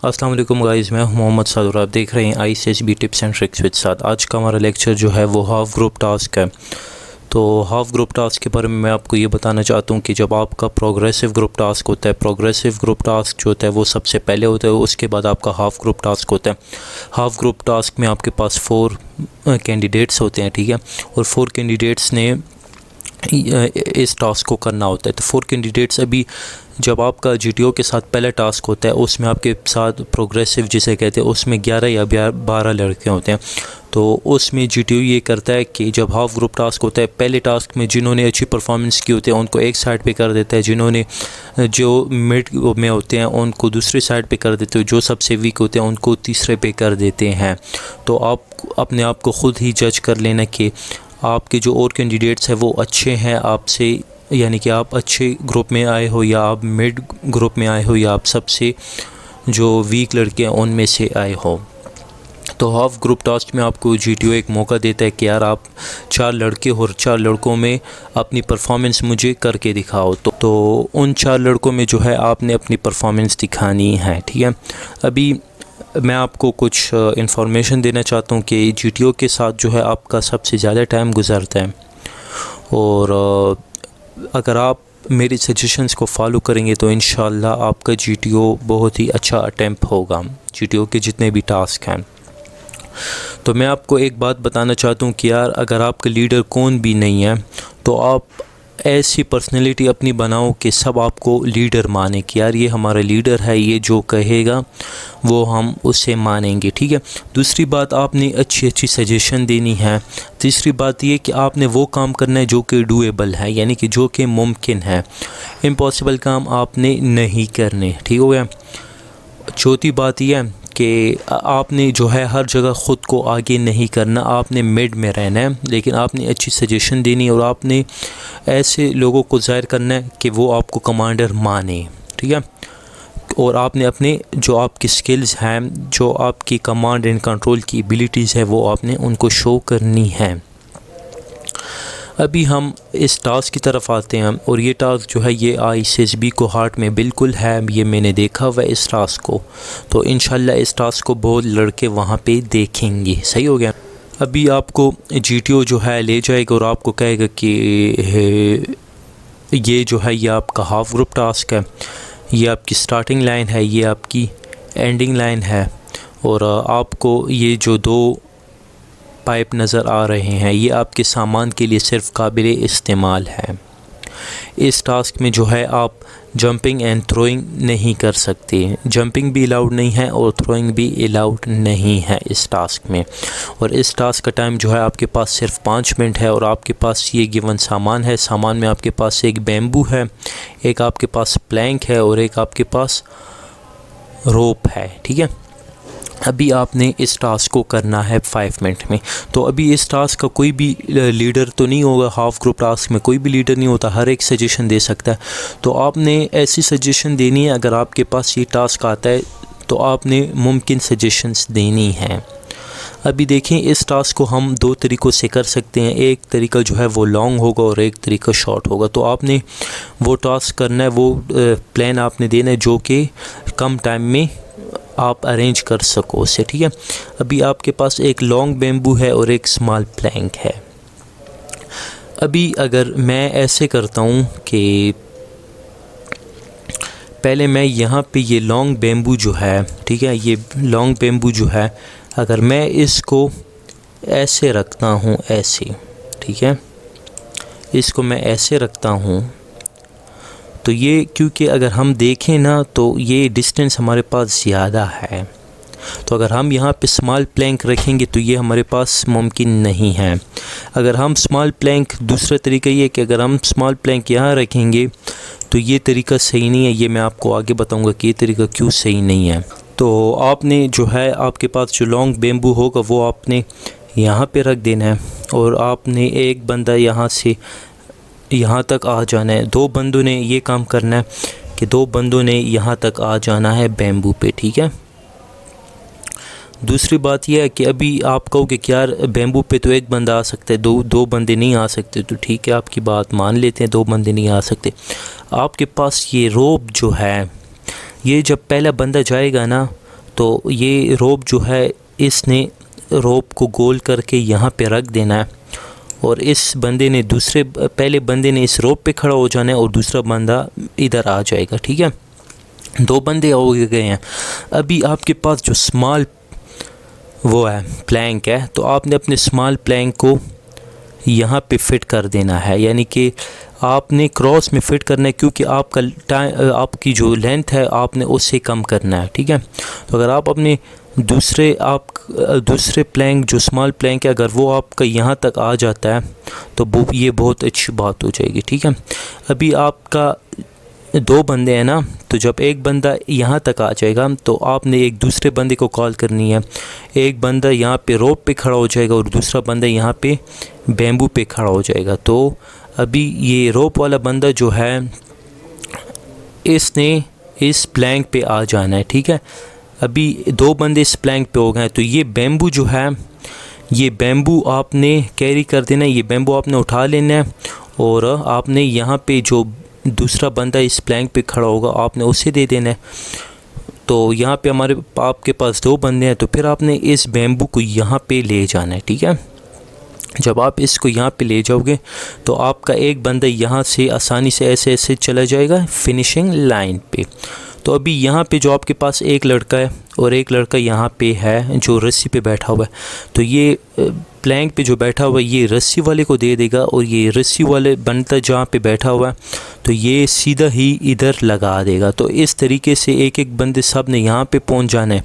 अस्सलाम वालेकुम गाइस, मैं हूं मोहम्मद साद और आप देख रहे हैं ICSB tips and tricks with Saad. आज का हमारा लेक्चर जो है वो हाफ़ ग्रुप टास्क है। तो हाफ़ ग्रुप टास्क के बारे में मैं आपको ये बताना चाहता हूँ कि जब आपका प्रोग्रेसिव ग्रुप टास्क होता है, प्रोग्रेसिव ग्रुप टास्क जो होता है वो सबसे पहले होता है, उसके बाद आपका हाफ़ ग्रुप टास्क होता है। हाफ़ ग्रुप टास्क में आपके पास 4 कैंडिडेट्स होते हैं, ठीक है, और 4 कैंडिडेट्स ने इस टास्क को करना होता है। तो 4 कैंडिडेट्स अभी जब आपका GTO के साथ पहला टास्क होता है उसमें आपके साथ प्रोग्रेसिव जिसे कहते हैं उसमें 11 या 12 लड़के होते हैं। तो उसमें GTO ये करता है कि जब हाफ़ ग्रुप टास्क होता है, पहले टास्क में जिन्होंने अच्छी परफॉर्मेंस की होती है उनको एक साइड पे कर देता है, जिन्होंने जो मिड में होते हैं उनको दूसरी साइड पे कर देते हैं, जो सबसे वीक होते हैं उनको तीसरे पे कर देते हैं। तो आप अपने आप को ख़ुद ही जज कर लेना कि आपके जो और कैंडिडेट्स हैं वो अच्छे हैं आपसे, यानी कि आप अच्छे ग्रुप में आए हो या आप मिड ग्रुप में आए हो या आप सबसे जो वीक लड़के हैं उनमें से आए हो। तो हाफ़ ग्रुप टास्क में आपको GTO एक मौका देता है कि यार आप 4 लड़के और 4 लड़कों में अपनी परफॉर्मेंस मुझे करके दिखाओ। तो उन 4 लड़कों में जो है आपने अपनी परफॉर्मेंस दिखानी है, ठीक है। अभी मैं आपको कुछ इंफॉर्मेशन देना चाहता हूँ कि GTO के साथ जो है आपका सबसे ज़्यादा टाइम गुज़रता है, और अगर आप मेरी सजेशंस को फॉलो करेंगे तो इंशाल्लाह आपका GTO बहुत ही अच्छा अटेम्प्ट होगा, GTO के जितने भी टास्क हैं। तो मैं आपको एक बात बताना चाहता हूँ कि यार अगर आपका लीडर कौन भी नहीं है तो आप ऐसी पर्सनैलिटी अपनी बनाओ कि सब आपको लीडर माने कि यार ये हमारा लीडर है, ये जो कहेगा वो हम उसे मानेंगे, ठीक है। दूसरी बात, आपने अच्छी अच्छी सजेशन देनी है। तीसरी बात ये कि आपने वो काम करना है जो कि डूएबल है, यानी कि जो कि मुमकिन है। इम्पॉसिबल काम आपने नहीं करने, ठीक हो गया। चौथी बात यह है कि आपने जो है हर जगह ख़ुद को आगे नहीं करना, आपने मिड में रहना है, लेकिन आपने अच्छी सजेशन देनी है और आपने ऐसे लोगों को ज़ाहिर करना है कि वो आपको कमांडर माने, ठीक है। और आपने अपने जो आपकी स्किल्स हैं, जो आपकी कमांड एंड कंट्रोल की एबिलिटीज़ है वो आपने उनको शो करनी है। अभी हम इस टास्क की तरफ आते हैं, और ये टास्क जो है ये ICSB को हार्ट में बिल्कुल है, ये मैंने देखा हुआ है इस टास्क को। तो इंशाल्लाह इस टास्क को बहुत लड़के वहाँ पे देखेंगे, सही हो गया। अभी आपको GTO जो है ले जाएगा और आपको कहेगा कि ये जो है ये आपका हाफ़ ग्रुप टास्क है, ये आपकी स्टार्टिंग लाइन है, ये आपकी एंडिंग लाइन है, और आपको ये जो 2 पाइप नज़र आ रहे हैं ये आपके सामान के लिए सिर्फ काबिल इस्तेमाल है। इस टास्क में जो है आप जंपिंग एंड थ्रोइंग नहीं कर सकते, जंपिंग भी अलाउड नहीं है और थ्रोइंग भी अलाउड नहीं है इस टास्क में। और इस टास्क का टाइम जो है आपके पास सिर्फ 5 मिनट है, और आपके पास ये गिवन सामान है। सामान में आपके पास एक बैम्बू है, एक आपके पास प्लैंक है और एक आपके पास रोप है, ठीक है। अभी आपने इस टास्क को करना है 5 मिनट में। तो अभी इस टास्क का कोई भी लीडर तो नहीं होगा, हाफ़ ग्रुप टास्क में कोई भी लीडर नहीं होता, हर एक सजेशन दे सकता है। तो आपने ऐसी सजेशन देनी है, अगर आपके पास ये टास्क आता है तो आपने मुमकिन सजेशंस देनी है। अभी देखें इस टास्क को हम 2 तरीक़ों से कर सकते हैं। एक तरीका जो है वो लॉन्ग होगा और एक तरीका शॉर्ट होगा। तो आपने वो टास्क करना है, वो प्लान आपने देना है जो कि कम टाइम में आप अरेंज कर सको उसे, ठीक है। अभी आपके पास एक लॉन्ग बैम्बू है और एक स्मॉल प्लैंक है। अभी अगर मैं ऐसे करता हूँ कि पहले मैं यहाँ पे ये लॉन्ग बैम्बू जो है, ठीक है, ये लॉन्ग बैम्बू जो है अगर मैं इसको ऐसे रखता हूँ, ऐसे, ठीक है, इसको मैं ऐसे रखता हूँ, तो ये क्योंकि अगर हम देखें ना तो ये डिस्टेंस हमारे पास ज़्यादा है। तो अगर हम यहाँ पे स्मॉल प्लैंक रखेंगे तो ये हमारे पास मुमकिन नहीं है। अगर हम स्मॉल प्लैंक, दूसरा तरीका ये है कि अगर हम स्मॉल प्लैंक यहाँ रखेंगे तो ये तरीका सही नहीं है। ये मैं आपको आगे बताऊँगा कि ये तरीका क्यों सही नहीं है। तो आपने जो है आपके पास जो लॉन्ग बैम्बू होगा वो आपने यहाँ पे रख देना है, और आपने एक बंदा यहाँ से यहाँ तक आ जाना है। 2 बंदों ने ये काम करना है कि 2 बंदों ने यहाँ तक आ जाना है बैम्बू पे, ठीक है। दूसरी बात यह है कि अभी आप कहोगे कि यार बैम्बू पे तो एक बंदा आ सकता है, दो बंदे नहीं आ सकते। तो ठीक है, आपकी बात मान लेते हैं, 2 बंदे नहीं आ सकते। आपके पास ये रोप जो है, ये जब पहला बंदा जाएगा ना तो ये रोप जो है इसने रोप को गोल करके यहाँ पे रख देना है और इस बंदे ने पहले बंदे ने इस रोप पे खड़ा हो जाना है और दूसरा बंदा इधर आ जाएगा। ठीक है, 2 बंदे हो गए हैं। अभी आपके पास जो स्मॉल वो है प्लैंक है, तो आपने अपने स्मॉल प्लैंक को यहाँ पे फिट कर देना है, यानी कि आपने क्रॉस में फिट करना है, क्योंकि आपकी जो लेंथ है आपने उससे कम करना है। ठीक है, तो अगर आप अपने दूसरे प्लैंक जो स्मॉल प्लैंक है अगर वो आपका यहाँ तक आ जाता है तो ये बहुत अच्छी बात हो जाएगी। ठीक है, अभी आपका 2 बंदे हैं ना, तो जब एक बंदा यहाँ तक आ जाएगा तो आपने एक दूसरे बंदे को कॉल करनी है। एक बंदा यहाँ पे रोप पे खड़ा हो जाएगा और दूसरा बंदा यहाँ पे बैम्बू पे खड़ा हो जाएगा। तो अभी ये रोप वाला बंदा जो है इसने इस प्लैंक पे आ जाना है। ठीक है, अभी 2 बंदे इस प्लैंक पे हो गए, तो ये बैम्बू जो है ये बैम्बू आपने कैरी कर देना है, ये बैम्बू आपने उठा लेना है और आपने यहाँ पे जो दूसरा बंदा इस प्लैंक पे खड़ा होगा आपने उसे दे देना है। तो यहाँ पे आपके पास 2 बंदे हैं, तो फिर आपने इस बैम्बू को यहाँ पे ले जाना है। ठीक है, जब आप इसको यहाँ पे ले जाओगे तो आपका एक बंदा यहाँ से आसानी से ऐसे चला जाएगा फिनिशिंग लाइन पे। तो अभी यहाँ पे जो आपके पास एक लड़का है और एक लड़का यहाँ पे है जो रस्सी पे बैठा हुआ है, तो ये प्लैंक पे जो बैठा हुआ है ये रस्सी वाले को दे देगा और ये रस्सी वाले बंदा जहाँ पे बैठा हुआ है तो ये सीधा ही इधर लगा देगा। तो इस तरीके से एक बंदे सब ने यहाँ पे पहुँच जाना है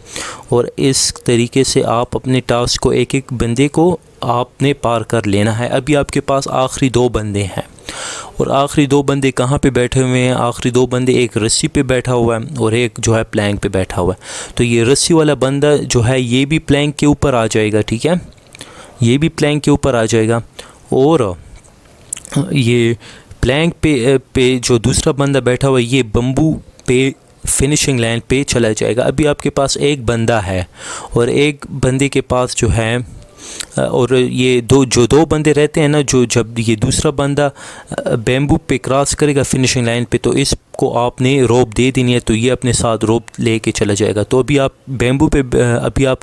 और इस तरीके से आप अपने टास्क को एक बंदे को आपने पार कर लेना है। अभी आपके पास आखिरी 2 बंदे हैं और आखिरी 2 बंदे कहाँ पे बैठे हुए हैं? आखिरी 2 बंदे एक रस्सी पे बैठा हुआ है और एक जो है प्लैंक पे बैठा हुआ है। तो ये रस्सी वाला बंदा जो है ये भी प्लैंक के ऊपर आ जाएगा। ठीक है, ये भी प्लैंक के ऊपर आ जाएगा और ये प्लैंक पे जो दूसरा बंदा बैठा हुआ है ये बम्बू पे फिनिशिंग लाइन पे चला जाएगा। अभी आपके पास एक बंदा है और एक बंदे के पास जो है और ये 2 बंदे रहते हैं ना, जो जब ये दूसरा बंदा बैम्बू पे क्रॉस करेगा फिनिशिंग लाइन पे तो इसको आपने रोप दे देनी है, तो ये अपने साथ रोप लेके चला जाएगा। तो अभी आप बैम्बू पे अभी आप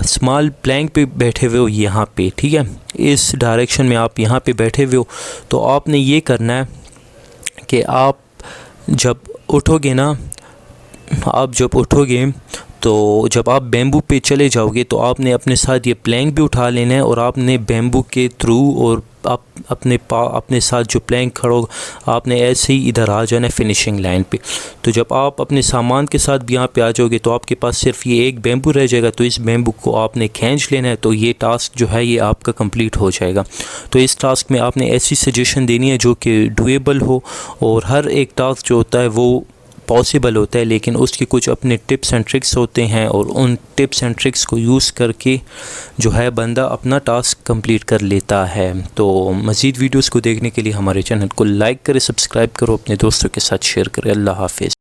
स्मॉल प्लैंक पे बैठे हुए हो यहाँ पे। ठीक है, इस डायरेक्शन में आप यहाँ पे बैठे हुए हो, तो आपने ये करना है कि आप जब उठोगे ना, आप जब उठोगे तो जब आप बैम्बू पे चले जाओगे तो आपने अपने साथ ये प्लैंक भी उठा लेना है और आपने बैम्बू के थ्रू और आप अपने साथ जो प्लैंक खड़ा होगा आपने ऐसे ही इधर आ जाना है फिनिशिंग लाइन पे। तो जब आप अपने सामान के साथ भी यहाँ पे आ जाओगे तो आपके पास सिर्फ ये एक बैम्बू रह जाएगा, तो इस बैम्बू को आपने खींच लेना है, तो ये टास्क जो है ये आपका कंप्लीट हो जाएगा। तो इस टास्क में आपने ऐसी सजेशन देनी है जो कि डुएबल हो और हर एक टास्क जो होता है वो पॉसिबल होता है, लेकिन उसकी कुछ अपने टिप्स एंड ट्रिक्स होते हैं और उन टिप्स एंड ट्रिक्स को यूज़ करके जो है बंदा अपना टास्क कंप्लीट कर लेता है। तो मज़ीद वीडियोस को देखने के लिए हमारे चैनल को लाइक करें, सब्सक्राइब करो, अपने दोस्तों के साथ शेयर करें। अल्लाह हाफिज़।